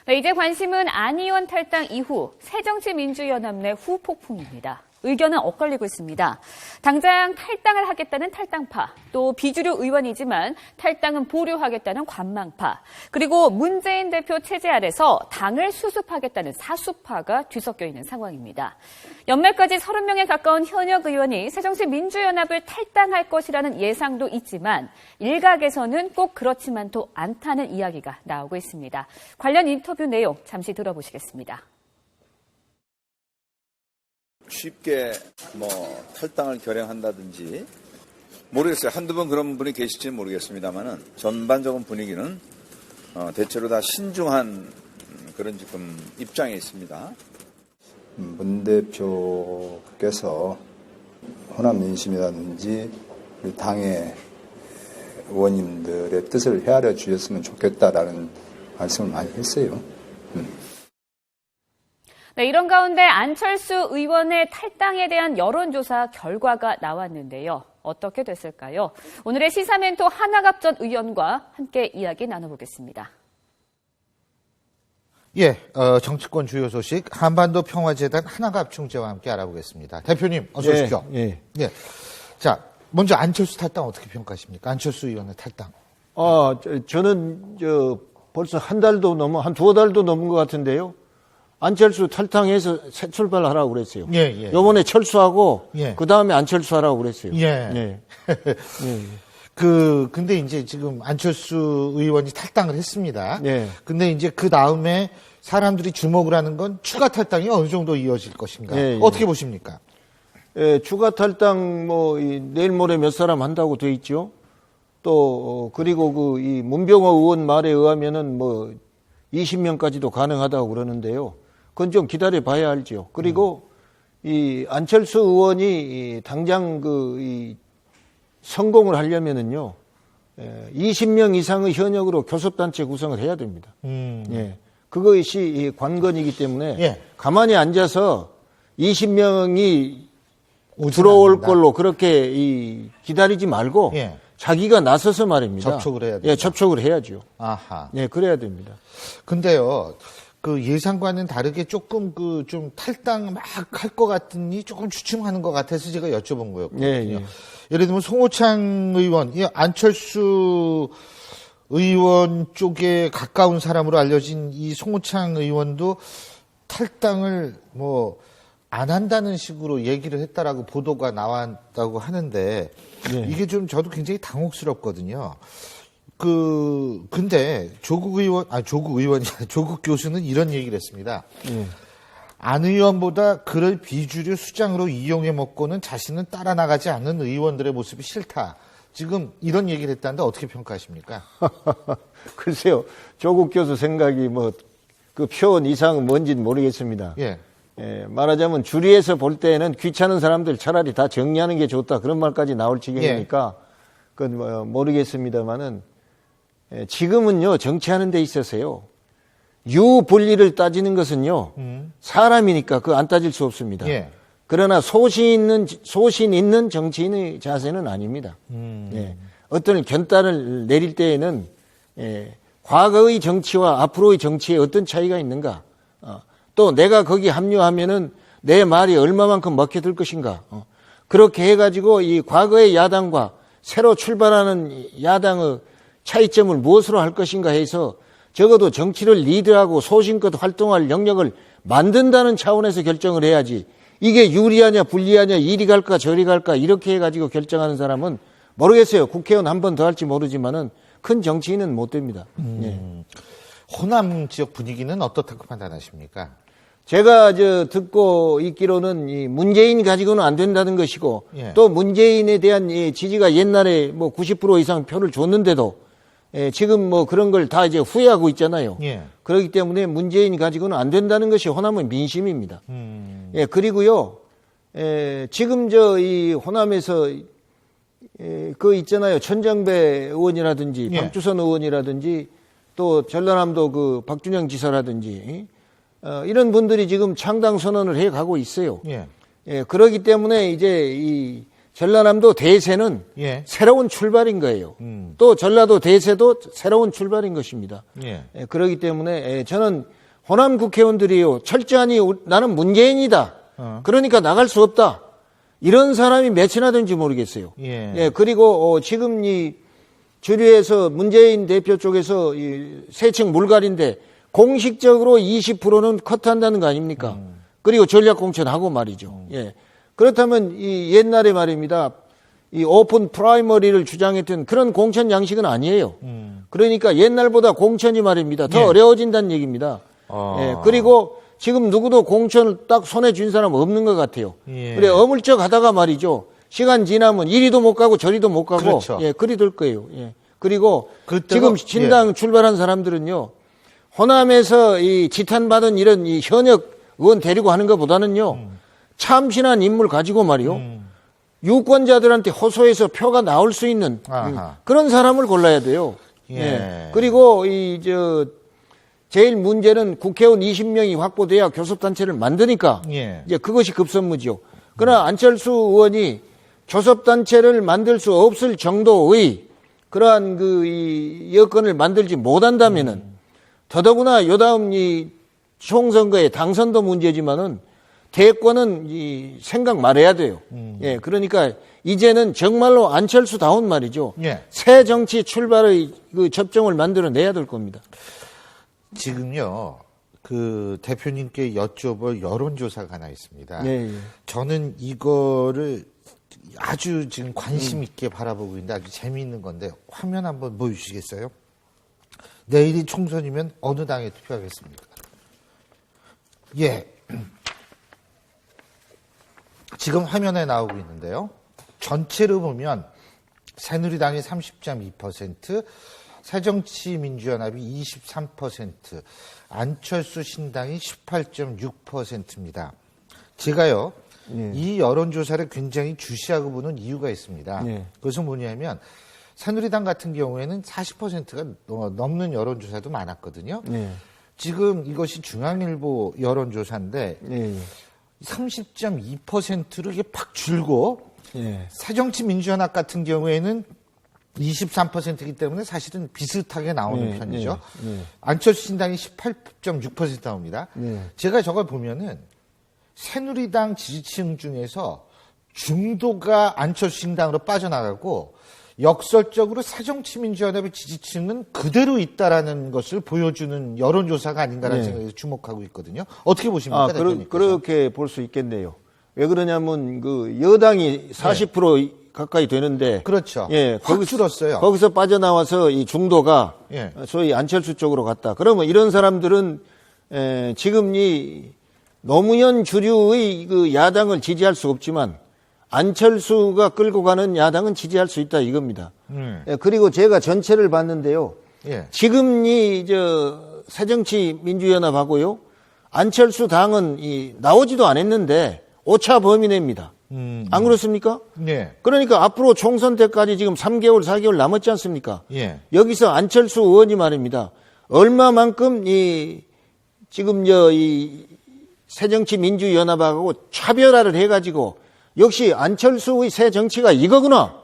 네, 이제 관심은 안 의원 탈당 이후 새정치민주연합 내 후폭풍입니다. 의견은 엇갈리고 있습니다. 당장 탈당을 하겠다는 탈당파, 또 비주류 의원이지만 탈당은 보류하겠다는 관망파, 그리고 문재인 대표 체제 아래서 당을 수습하겠다는 사수파가 뒤섞여 있는 상황입니다. 연말까지 30명에 가까운 현역 의원이 새정치민주연합을 탈당할 것이라는 예상도 있지만 일각에서는 꼭 그렇지만도 않다는 이야기가 나오고 있습니다. 관련 인터뷰 내용 잠시 들어보시겠습니다. 쉽게 탈당을 결행한다든지 모르겠어요. 한두 번 그런 분이 계실지는 모르겠습니다만은 전반적인 분위기는 대체로 다 신중한 그런 지금 입장에 있습니다. 문 대표께서 호남 민심이라든지 우리 당의 의원님들의 뜻을 헤아려 주셨으면 좋겠다라는 말씀을 많이 했어요. 네, 이런 가운데 안철수 의원의 탈당에 대한 여론조사 결과가 나왔는데요. 어떻게 됐을까요? 오늘의 시사멘토 한학갑 전 의원과 함께 이야기 나눠보겠습니다. 예, 정치권 주요 소식 한반도 평화재단 한학갑 총재와 함께 알아보겠습니다. 대표님 어서 오십시오. 예. 자, 먼저 안철수 탈당 어떻게 평가하십니까? 안철수 의원의 탈당. 저는 벌써 한 두어 달도 넘은 것 같은데요. 안철수 탈당해서 새 출발하라고 그랬어요. 예. 요번에 철수하고, 예. 그 다음에 안철수하라고 그랬어요. 예. 근데 이제 지금 안철수 의원이 탈당을 했습니다. 예. 근데 이제 그 다음에 사람들이 주목을 하는 건 추가 탈당이 어느 정도 이어질 것인가. 예. 어떻게 보십니까? 예, 추가 탈당, 내일 모레 몇 사람 한다고 돼 있죠. 또, 그리고 이 문병호 의원 말에 의하면은 20명까지도 가능하다고 그러는데요. 그건 좀 기다려 봐야 알죠. 그리고 이 안철수 의원이 당장 성공을 하려면은요, 20명 이상의 현역으로 교섭단체 구성을 해야 됩니다. 예. 그것이 관건이기 때문에 예. 가만히 앉아서 20명이 들어올 걸로 그렇게 기다리지 말고 예. 자기가 나서서 말입니다. 접촉을 해야 됩니다. 예, 접촉을 해야죠. 아하. 예, 그래야 됩니다. 근데요, 예상과는 다르게 조금 좀 탈당 막 할 것 같으니 조금 주춤하는 것 같아서 제가 여쭤본 거였거든요. 예. 예를 들면 송호창 의원, 안철수 의원 쪽에 가까운 사람으로 알려진 이 송호창 의원도 탈당을 안 한다는 식으로 얘기를 했다라고 보도가 나왔다고 하는데 네. 이게 좀 저도 굉장히 당혹스럽거든요. 근데 조국 교수는 이런 얘기를 했습니다. 안 의원보다 그를 비주류 수장으로 이용해 먹고는 자신은 따라 나가지 않는 의원들의 모습이 싫다. 지금 이런 얘기를 했다는데 어떻게 평가하십니까? 글쎄요. 조국 교수 생각이 그 표현 이상은 뭔지는 모르겠습니다. 예. 예, 말하자면 주리에서 볼 때는 귀찮은 사람들 차라리 다 정리하는 게 좋다. 그런 말까지 나올 지경이니까 그건 모르겠습니다만은 지금은요, 정치하는 데 있어서요, 유불리를 따지는 것은요, 사람이니까 그거 안 따질 수 없습니다. 예. 그러나 소신 있는 정치인의 자세는 아닙니다. 예. 어떤 결단을 내릴 때에는 과거의 정치와 앞으로의 정치에 어떤 차이가 있는가, 또 내가 거기 합류하면은 내 말이 얼마만큼 먹혀들 것인가, 그렇게 해가지고 이 과거의 야당과 새로 출발하는 야당의 차이점을 무엇으로 할 것인가 해서 적어도 정치를 리드하고 소신껏 활동할 영역을 만든다는 차원에서 결정을 해야지, 이게 유리하냐 불리하냐 이리 갈까 저리 갈까 이렇게 해가지고 결정하는 사람은 모르겠어요. 국회의원 한 번 더 할지 모르지만은 큰 정치인은 못 됩니다. 예. 호남 지역 분위기는 어떻다고 판단하십니까? 제가 듣고 있기로는 이 문재인 가지고는 안 된다는 것이고, 예. 또 문재인에 대한 이 지지가 옛날에 90% 이상 표를 줬는데도 지금 그런 걸 다 이제 후회하고 있잖아요. 예. 그렇기 때문에 문재인 가지고는 안 된다는 것이 호남의 민심입니다. 예, 그리고요, 지금 이 호남에서 있잖아요. 천정배 의원이라든지 예. 박주선 의원이라든지 또 전라남도 박준영 지사라든지 이런 분들이 지금 창당 선언을 해 가고 있어요. 예. 예, 그렇기 때문에 이제 전라남도 대세는 예. 새로운 출발인 거예요. 또 전라도 대세도 새로운 출발인 것입니다. 예. 그렇기 때문에 저는 호남 국회의원들이요, 철저하니 나는 문재인이다. 그러니까 나갈 수 없다. 이런 사람이 몇이나 되는지 모르겠어요. 예. 그리고 지금 이 주류에서 문재인 대표 쪽에서 이 세층 물갈인데 공식적으로 20%는 컷한다는 거 아닙니까? 그리고 전략공천하고 말이죠. 예. 그렇다면 이 옛날에 말입니다. 이 오픈 프라이머리를 주장했던 그런 공천 양식은 아니에요. 그러니까 옛날보다 공천이 말입니다. 더 예. 어려워진다는 얘기입니다. 예. 그리고 지금 누구도 공천을 딱 손에 쥔 사람 없는 것 같아요. 예. 그래 어물쩍 하다가 말이죠. 시간 지나면 이리도 못 가고 저리도 못 가고 그렇죠. 예, 그리 될 거예요. 예. 그리고 그때가- 지금 신당 출발한 사람들은요. 호남에서 이 지탄받은 이런 이 현역 의원 데리고 하는 것보다는요. 참신한 인물 가지고 말이요. 유권자들한테 호소해서 표가 나올 수 있는 아하. 그런 사람을 골라야 돼요. 예. 그리고 제일 문제는 국회의원 20명이 확보돼야 교섭단체를 만드니까 예. 이제 그것이 급선무죠. 그러나 안철수 의원이 교섭단체를 만들 수 없을 정도의 그러한 이 여건을 만들지 못한다면은 더더구나 요다음 이 총선거의 당선도 문제지만은 대권은 생각 말해야 돼요. 예, 그러니까 이제는 정말로 안철수다운 말이죠. 예. 새 정치 출발의 그 접종을 만들어내야 될 겁니다. 지금요, 그 대표님께 여쭤볼 여론조사가 하나 있습니다. 예, 예. 저는 이거를 아주 지금 관심 있게 바라보고 있는데 아주 재미있는 건데 화면 한번 보여주시겠어요? 내일이 총선이면 어느 당에 투표하겠습니까? 예. 지금 화면에 나오고 있는데요. 전체로 보면 새누리당이 30.2%, 새정치민주연합이 23%, 안철수 신당이 18.6%입니다. 제가요, 이 여론조사를 굉장히 주시하고 보는 이유가 있습니다. 네. 그것은 뭐냐면 새누리당 같은 경우에는 40%가 넘는 여론조사도 많았거든요. 네. 지금 이것이 중앙일보 여론조사인데 예, 30.2%로 이게 팍 줄고 예. 새정치민주연합 같은 경우에는 23%이기 때문에 사실은 비슷하게 나오는 예, 편이죠. 예, 예. 안철수 신당이 18.6% 나옵니다. 예. 제가 저걸 보면은 새누리당 지지층 중에서 중도가 안철수 신당으로 빠져나가고 역설적으로 새정치민주연합의 지지층은 그대로 있다라는 것을 보여주는 여론조사가 아닌가라는 네. 생각에 주목하고 있거든요. 어떻게 보십니까, 대표님께서? 그렇게 볼 수 있겠네요. 왜 그러냐면 그 여당이 40% 가까이 되는데 그렇죠. 예, 확 줄었어요. 거기서 빠져나와서 이 중도가 예. 소위 안철수 쪽으로 갔다. 그러면 이런 사람들은 지금 이 노무현 주류의 그 야당을 지지할 수 없지만 안철수가 끌고 가는 야당은 지지할 수 있다 이겁니다. 예, 그리고 제가 전체를 봤는데요. 예. 지금 새정치민주연합하고요. 안철수 당은 나오지도 않았는데 오차 범위 내입니다. 안 그렇습니까? 예. 그러니까 앞으로 총선 때까지 지금 3개월, 4개월 남았지 않습니까? 예. 여기서 안철수 의원이 말입니다. 얼마만큼 지금 이 새정치민주연합하고 차별화를 해가지고 역시 안철수의 새 정치가 이거구나.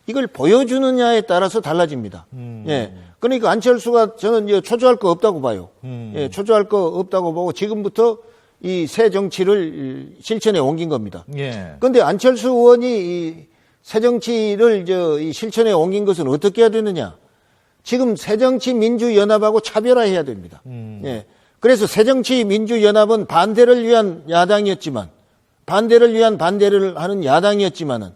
이걸 보여주느냐에 따라서 달라집니다. 예. 그러니까 안철수가 저는 초조할 거 없다고 봐요. 예, 초조할 거 없다고 보고 지금부터 이 새 정치를 실천에 옮긴 겁니다. 예. 그런데 안철수 의원이 이 새 정치를 이 실천에 옮긴 것은 어떻게 해야 되느냐? 지금 새정치민주연합하고 차별화해야 됩니다. 예. 그래서 새정치민주연합은 반대를 위한 야당이었지만 반대를 위한 반대를 하는 야당이었지만은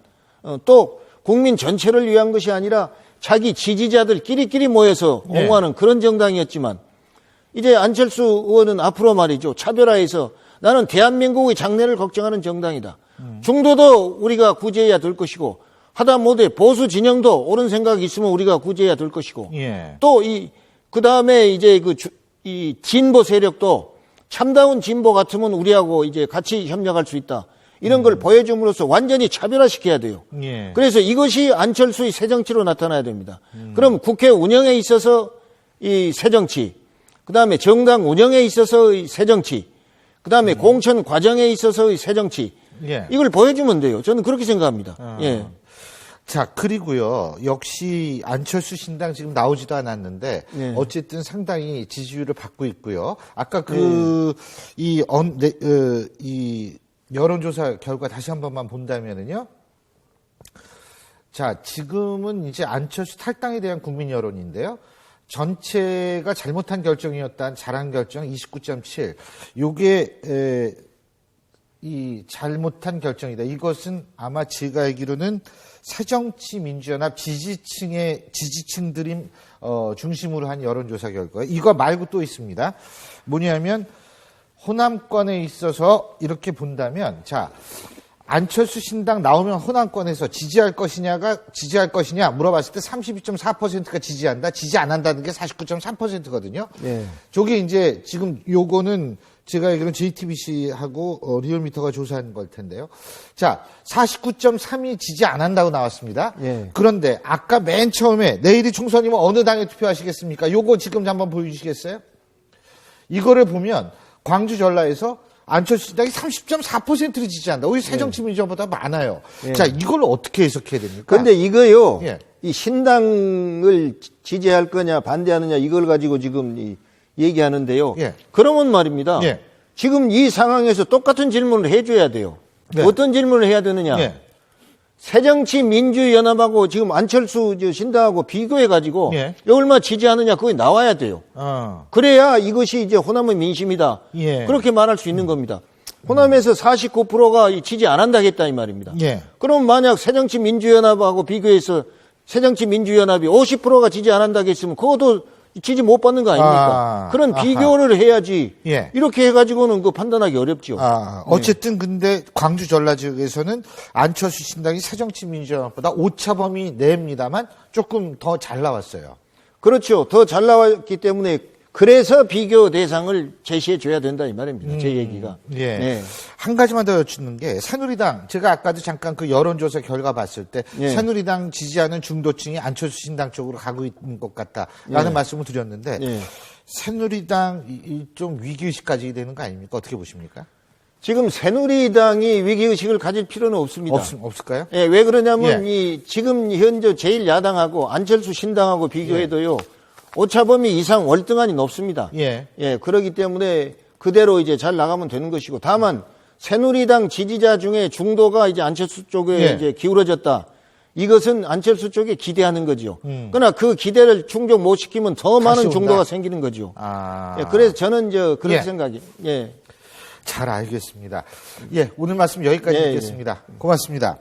또 국민 전체를 위한 것이 아니라 자기 지지자들끼리 모여서 옹호하는 그런 정당이었지만 이제 안철수 의원은 앞으로 말이죠. 차별화해서 나는 대한민국의 장래를 걱정하는 정당이다. 중도도 우리가 구제해야 될 것이고 하다못해 보수 진영도 옳은 생각이 있으면 우리가 구제해야 될 것이고 예. 또 그 다음에 이제 이 진보 세력도 참다운 진보 같으면 우리하고 이제 같이 협력할 수 있다. 이런 걸 보여줌으로써 완전히 차별화시켜야 돼요. 예. 그래서 이것이 안철수의 새정치로 나타나야 됩니다. 그럼 국회 운영에 있어서 이 새정치, 그 다음에 정당 운영에 있어서의 새정치, 그 다음에 공천 과정에 있어서의 새정치, 예. 이걸 보여주면 돼요. 저는 그렇게 생각합니다. 예. 자, 그리고요, 역시 안철수 신당 지금 나오지도 않았는데, 네. 어쨌든 상당히 지지율을 받고 있고요. 아까 이 여론조사 결과 다시 한 번만 본다면은요, 자, 지금은 이제 안철수 탈당에 대한 국민 여론인데요. 전체가 잘못한 결정이었다는 잘한 결정 29.7. 요게, 이 잘못한 결정이다. 이것은 아마 제가 알기로는 새정치민주연합 지지층들이 중심으로 한 여론조사 결과. 이거 말고 또 있습니다. 뭐냐면 호남권에 있어서 이렇게 본다면, 자, 안철수 신당 나오면 호남권에서 지지할 것이냐 물어봤을 때 32.4%가 지지한다, 지지 안 한다는 게 49.3%거든요. 예. 저게 이제 지금 요거는 제가 알기로는 JTBC하고 리얼미터가 조사한 걸 텐데요. 자, 49.3이 지지 안 한다고 나왔습니다. 예. 그런데 아까 맨 처음에 내일이 총선이면 어느 당에 투표하시겠습니까? 요거 지금 한번 보여주시겠어요? 이거를 보면 광주 전라에서 안철수 신당이 30.4%를 지지한다. 오히려 새정치민주연합보다 많아요. 예. 자, 이걸 어떻게 해석해야 됩니까? 근데 이거요, 예. 이 신당을 지지할 거냐, 반대하느냐, 이걸 가지고 지금 얘기하는데요. 예. 그러면 말입니다. 예. 지금 이 상황에서 똑같은 질문을 해줘야 돼요. 네. 어떤 질문을 해야 되느냐. 예. 새정치민주연합하고 지금 안철수 신당하고 비교해가지고, 예. 얼마 지지하느냐, 그게 나와야 돼요. 그래야 이것이 이제 호남의 민심이다. 예. 그렇게 말할 수 있는 겁니다. 호남에서 49%가 지지 안 한다겠다 이 말입니다. 예. 그럼 만약 새정치민주연합하고 비교해서 새정치민주연합이 50%가 지지 안 한다겠으면 그것도 지지 못 받는 거 아닙니까? 그런 비교를 해야지. 예. 이렇게 해가지고는 그 판단하기 어렵죠. 어쨌든 근데 광주 전라 지역에서는 안철수 신당이 새정치민주연합보다 오차범위 내입니다만 조금 더 잘 나왔어요. 그렇죠. 더 잘 나왔기 때문에 그래서 비교 대상을 제시해 줘야 된다 이 말입니다. 제 얘기가. 예. 네. 한 가지만 더 여쭙는 게 새누리당, 제가 아까도 잠깐 그 여론조사 결과 봤을 때 예. 새누리당 지지하는 중도층이 안철수 신당 쪽으로 가고 있는 것 같다라는 예. 말씀을 드렸는데 예. 새누리당 좀 위기의식까지 되는 거 아닙니까? 어떻게 보십니까? 지금 새누리당이 위기의식을 가질 필요는 없습니다. 없을까요? 예, 왜 그러냐면 예. 지금 현재 제1야당하고 안철수 신당하고 비교해도요. 오차범위 이상 월등하니 높습니다. 예. 예, 그렇기 때문에 그대로 이제 잘 나가면 되는 것이고 다만 새누리당 지지자 중에 중도가 이제 안철수 쪽에 예. 이제 기울어졌다. 이것은 안철수 쪽에 기대하는 거죠. 그러나 그 기대를 충족 못 시키면 더 많은 온다. 중도가 생기는 거죠. 아. 예, 그래서 저는 그렇게 예. 생각이. 예. 잘 알겠습니다. 예, 오늘 말씀 여기까지 예, 듣겠습니다. 고맙습니다.